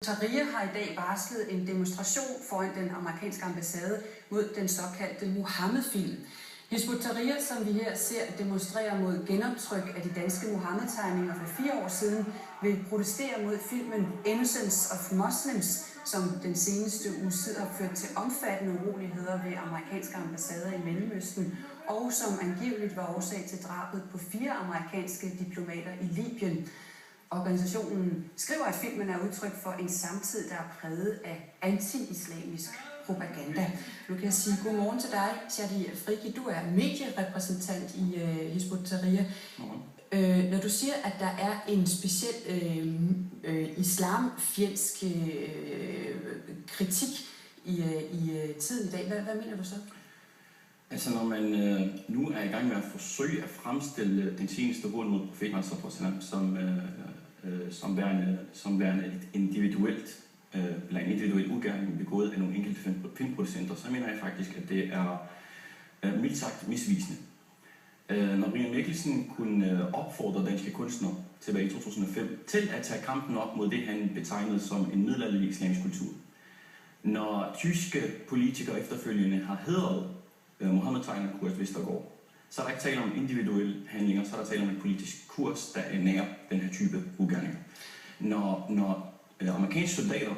Tahrir har i dag varslet en demonstration foran den amerikanske ambassade mod den såkaldte Muhammed-film. Hizb ut-Tahrir, som vi her ser demonstrere mod genoptryk af de danske Muhammed-tegninger for 4 år siden, vil protestere mod filmen Innocence of Muslims, som den seneste uge tid har ført til omfattende uroligheder ved amerikanske ambassader i Mellemøsten, og som angiveligt var årsag til drabet på 4 amerikanske diplomater i Libyen. Organisationen skriver, at filmen er udtryk for en samtid, der er præget af anti-islamisk propaganda. Nu kan jeg sige godmorgen til dig, Shadi Frigi. Du er medierepræsentant i Hizb ut-Tahrir. Når du siger, at der er en speciel islamfjendsk kritik i tiden i dag, hvad mener du så? Altså når man nu er i gang med at forsøge at fremstille den seneste hån mod profeten som værende et individuelt eller en individuel ugerning begået af nogle enkelte filmproducenter, så mener jeg faktisk, at det er mildt sagt misvisende. Når Brian Mikkelsen kunne opfordre danske kunstnere tilbage i 2005 til at tage kampen op mod det, han betegnede som en middelalderlig islamisk kultur. Når tyske politikere efterfølgende har hædret Muhammed-tegner Kurt Vestergaard, så er der ikke tale om individuelle handlinger, så er der tale om en politisk kurs, der er nær den her type ugerninger. Når amerikanske soldater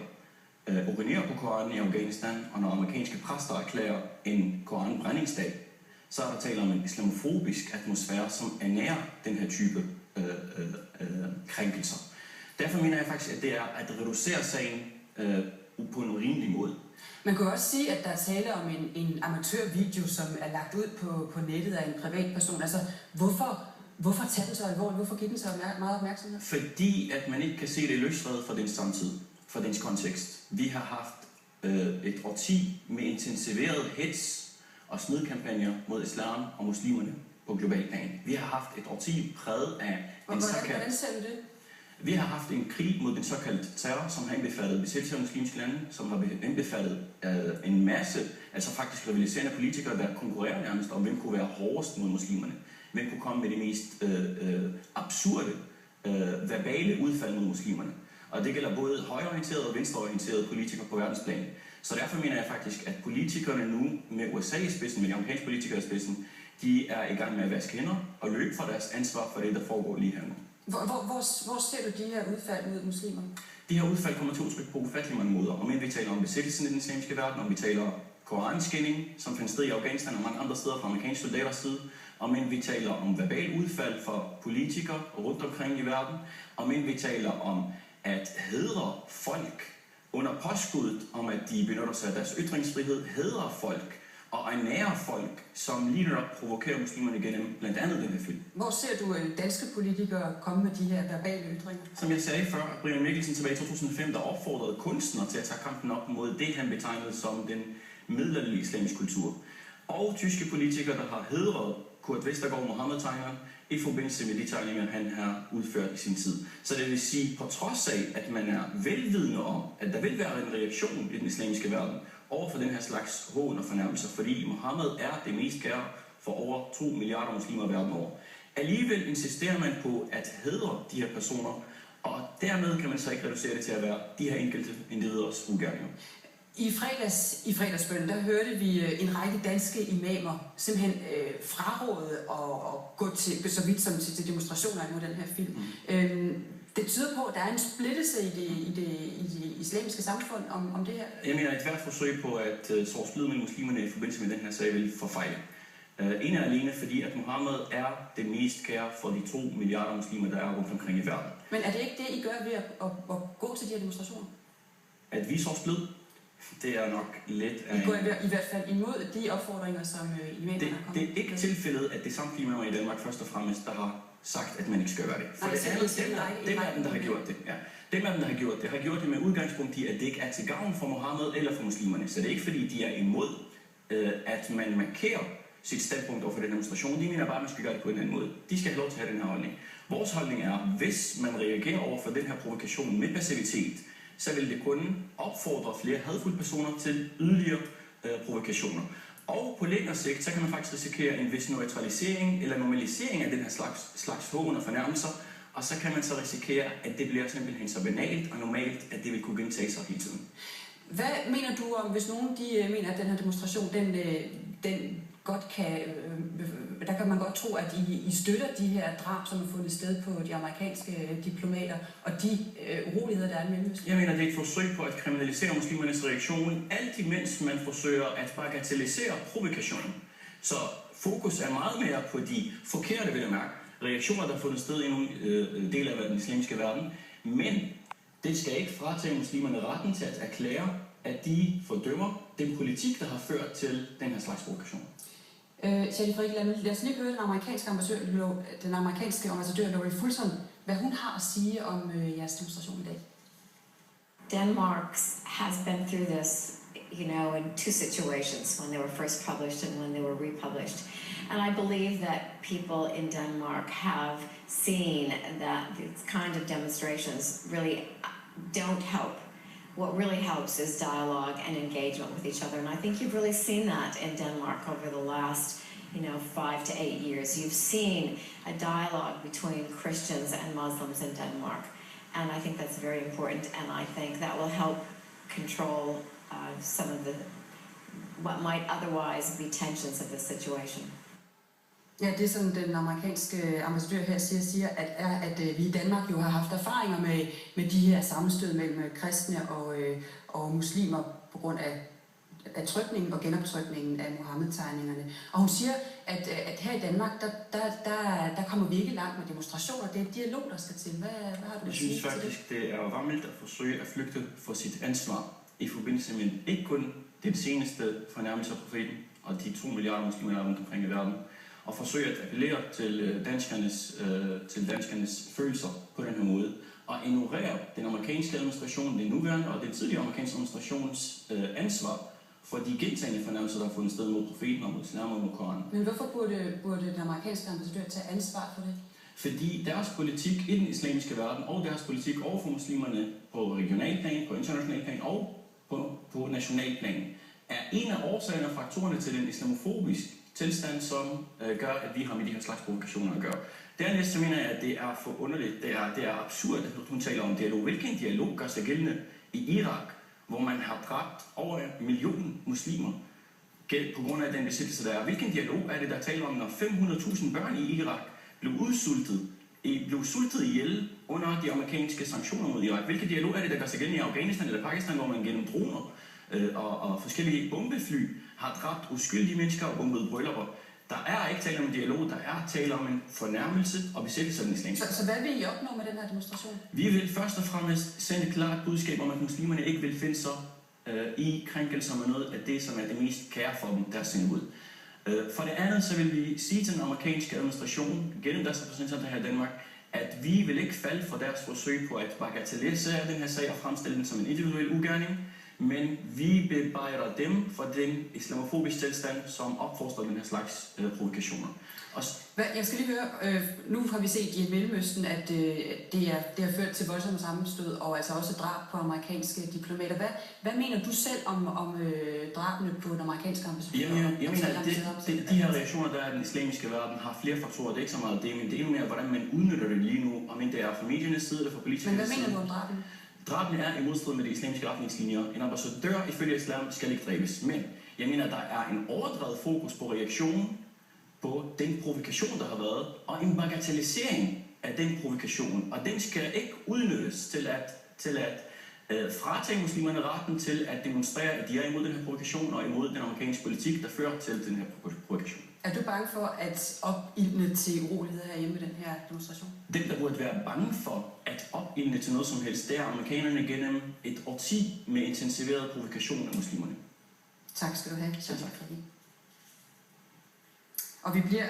urinerer på Koranen i Afghanistan, og når amerikanske præster erklærer en koranbrændingsdag, så er der tale om en islamofobisk atmosfære, som er nær den her type krænkelser. Derfor mener jeg faktisk, at det er at reducere sagen på en rimelig måde. Man kan også sige, at der er tale om en amatørvideo, som er lagt ud på nettet af en privatperson. Altså, hvorfor tage den så alvorligt? Hvorfor give den så meget opmærksomhed? Fordi at man ikke kan se det løsredet fra dens samtid, fra dens kontekst. Vi har haft et årti med intensiveret hets og smidkampagner mod islam og muslimerne på global plan. Vi har haft et årti præget af Hvordan ser du det? Vi har haft en krig mod den såkaldte terror, som har indbefattet besættelse af muslimske lande, som har indbefattet en masse, altså faktisk rivaliserende politikere, der konkurrerer nærmest om, hvem kunne være hårdest mod muslimerne. Hvem kunne komme med de mest absurde verbale udfald mod muslimerne. Og det gælder både højreorienterede og venstreorienterede politikere på verdensplan. Så derfor mener jeg faktisk, at politikerne nu med USA i spidsen, med de amerikanske politikere i spidsen, de er i gang med at vaske hænder og løbe fra deres ansvar for det, der foregår lige her nu. Hvor ser du de her udfald mod muslimer? De her udfald kommer til udtryk på ufattelig mange måder. Om vi taler om besættelsen i den islamiske verden, om vi taler koranskænding, som fandt sted i Afghanistan og mange andre steder fra amerikanske soldaters side, om vi taler om verbal udfald for politikere rundt omkring i verden, om vi taler om at hædre folk under påskuddet om, at de benytter sig af deres ytringsfrihed, hædre folk og ernære folk, som lige netop provokerer muslimerne gennem blandt andet den her film. Hvor ser du danske politikere komme med de her verbale ytringer? Som jeg sagde før, Brian Mikkelsen tilbage i 2005, der opfordrede kunstnere til at tage kampen op mod det, han betegnede som den middelalderlige islamiske kultur. Og tyske politikere, der har hædret Kurt Vestergaard, Muhammed-tegneren, i forbindelse med de tegninger, han har udført i sin tid. Så det vil sige, på trods af, at man er velvidende om, at der vil være en reaktion i den islamiske verden over for den her slags hån og fornærmelser, fordi Muhammed er det mest kære for over 2 milliarder muslimer verden over. Alligevel insisterer man på at hædre de her personer, og dermed kan man så ikke reducere det til at være de her enkelte individers ugerninger. I fredagsbønnen, der hørte vi en række danske imamer simpelthen fraråde at gå til, så vidt som til demonstrationer imod den her film. Det tyder på, at der er en splittelse i det islamiske samfund om det her. Jeg mener, et hvert forsøg på at så splid mellem muslimerne i forbindelse med den her sag vil forfejle. En er alene, fordi at Muhammed er det mest kære for de 2 milliarder muslimer, der er rundt omkring i verden. Men er det ikke det, I gør ved at gå til de her demonstrationer? At vi så splid? Det er nok lidt af... I går i hvert fald imod de opfordringer, som imamerne har kommet. Det er ikke tilfældet, at det samme imamer i Danmark først og fremmest, der har sagt, at man ikke skal gøre det. For dem af dem, der har gjort det. Ja. Dem af dem, der har gjort det, har gjort det med udgangspunkt i, at det ikke er til gavn for Muhammed eller for muslimerne. Så det er ikke fordi, de er imod, at man markerer sit standpunkt over for den demonstration. De mener bare, at man skal gøre det på en anden måde. De skal have lov til at have den her holdning. Vores holdning er, hvis man reagerer over for den her provokation med passivitet, så vil det kunne opfordre flere hadfulde personer til yderligere provokationer. Og på længere sigt, så kan man faktisk risikere en vis neutralisering eller normalisering af den her slags hån og fornærmelser, og så kan man så risikere, at det bliver simpelthen så banalt og normalt, at det vil kunne gentage sig hele tiden. Hvad mener du om, hvis nogen de mener, at den her demonstration, den godt kan, der kan man godt tro, at I støtter de her drab, som er fundet sted på de amerikanske diplomater, og de uroligheder, der er i Mellemøsten? Jeg mener, det er et forsøg på at kriminalisere muslimernes reaktion, alt imens man forsøger at bagatellisere provokationen. Så fokus er meget mere på de forkerte, vil jeg mærke, reaktioner, der er fundet sted i nogle dele af den islamiske verden, men det skal ikke fratage muslimerne retten til at erklære, at de fordømmer den politik, der har ført til den her slags provokation. Shadi Frikland, lad os lige høre den amerikanske ambassadør Lori Fulton, hvad hun har at sige om jeres demonstration i dag. Denmark has been through this, you know, in two situations, when they were first published and when they were republished. And I believe that people in Denmark have seen that these kind of demonstrations really don't help. What really helps is dialogue and engagement with each other. And I think you've really seen that in Denmark over the last, 5 to 8 years. You've seen a dialogue between Christians and Muslims in Denmark. And I think that's very important. And I think that will help control some of what might otherwise be tensions of the situation. Ja, det som den amerikanske ambassadør her siger, at vi i Danmark jo har haft erfaringer med de her sammenstød mellem kristne og muslimer på grund af trykningen og genoptrykningen af Muhammed-tegningerne. Og hun siger, at her i Danmark, der kommer vi ikke langt med demonstrationer. Det er en dialog, der skal til. Hvad har du at sige til det? Jeg synes faktisk, det er varmt at forsøge at flygte for sit ansvar i forbindelse med ikke kun den seneste fornærmelse af profeten og de 2 milliarder muslimer rundt omkring i verden, og forsøge at appellere til danskernes følelser på den her måde, og ignorere den amerikanske administration, den nuværende og den tidligere amerikanske administrations ansvar for de gentagende fornærmelser, der har fundet sted mod profeten og mod islam og mod Koranen. Men hvorfor burde den amerikanske ambassadør tage ansvar for det? Fordi deres politik i den islamiske verden og deres politik over for muslimerne på regional plan, på international plan og på national plan er en af årsagerne og faktorerne til den islamofobiske tilstand, som gør, at vi har med de her slags provokationer at gøre. Dernæst så mener jeg, at det er for underligt, det er absurd, at hun taler om dialog. Hvilken dialog gør sig gældende i Irak, hvor man har dræbt over 1 million muslimer på grund af den besiddelse, der er? Hvilken dialog er det, der taler om, når 500.000 børn i Irak blev sultet ihjel under de amerikanske sanktioner mod Irak? Hvilken dialog er det, der gør sig gældende i Afghanistan eller Pakistan, hvor man gennem droner og forskellige bombefly har dræbt uskyldige mennesker og bombet bryllupper? Der er ikke tale om en dialog, der er tale om en fornærmelse og besættelse af den islamiske. Så hvad vil I opnå med den her demonstration? Vi vil først og fremmest sende et klart budskab om, at muslimerne ikke vil finde sig i krænkelser med noget af det, som er det mest kære for dem, der sender ud. For det andet, så vil vi sige til den amerikanske administration, gennem deres repræsentanter her i Danmark, at vi vil ikke falde for deres forsøg på at bagatellisere den her sag og fremstille den som en individuel ugerning, men vi bebrejder dem for den islamofobiske tilstand, som opfostrer den her slags provokationer. Jeg skal lige høre, nu har vi set i Mellemøsten, at det har ført til voldsomme sammenstød og altså også drab på amerikanske diplomater. Hvad mener du selv om drabene på den amerikanske ambassade? Jeg mener, at de her reaktioner, der er i den islamiske verden, har flere faktorer. Det er ikke så meget det, men det er endnu mere, hvordan man udnytter det lige nu, om det er fra mediernes side eller fra politikernes side. Men hvad mener du om drabene? Drabene er i modstrid med de islamiske retningslinjer. En ambassadør ifølge islam skal ikke dræbes, men jeg mener, at der er en overdrevet fokus på reaktionen på den provokation, der har været, og en bagatellisering af den provokation. Og den skal ikke udnyttes til at fratage muslimerne retten til at demonstrere, at de er imod den her provokation og imod den amerikanske politik, der fører til den her provokation. Er du bange for at opildne til uroligheder herhjemme med den her demonstration? Dem, der burde være bange for at opildne til noget som helst, det er amerikanerne gennem et årti med intensiveret provokation af muslimerne. Tak skal du have. Selv tak. Og vi bliver